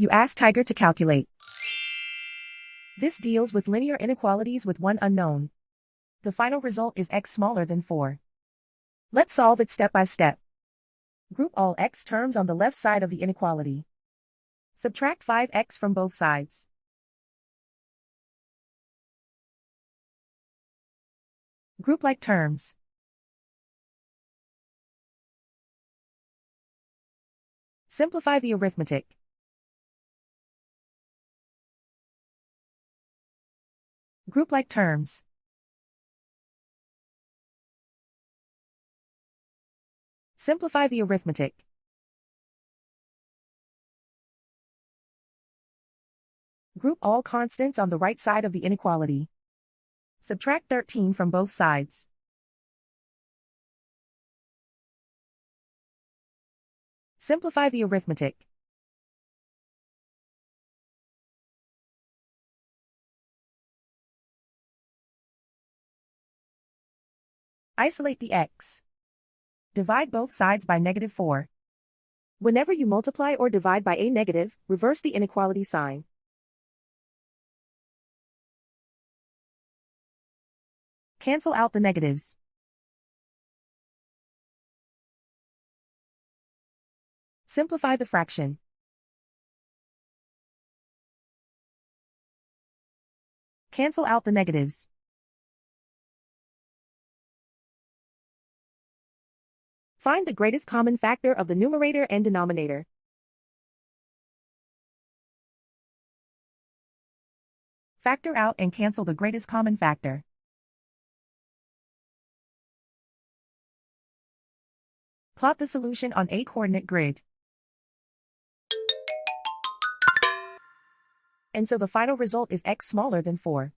You ask Tiger to calculate. This deals with linear inequalities with one unknown. The final result is x smaller than 4. Let's solve it step by step. Group all x terms on the left side of the inequality. Subtract 5x from both sides. Group like terms. Simplify the arithmetic. Group like terms. Simplify the arithmetic. Group all constants on the right side of the inequality. Subtract 13 from both sides. Simplify the arithmetic. Isolate the x. Divide both sides by -4. Whenever you multiply or divide by a negative, reverse the inequality sign. Cancel out the negatives. Simplify the fraction. Cancel out the negatives. Find the greatest common factor of the numerator and denominator. Factor out and cancel the greatest common factor. Plot the solution on a coordinate grid. And so the final result is x smaller than 4.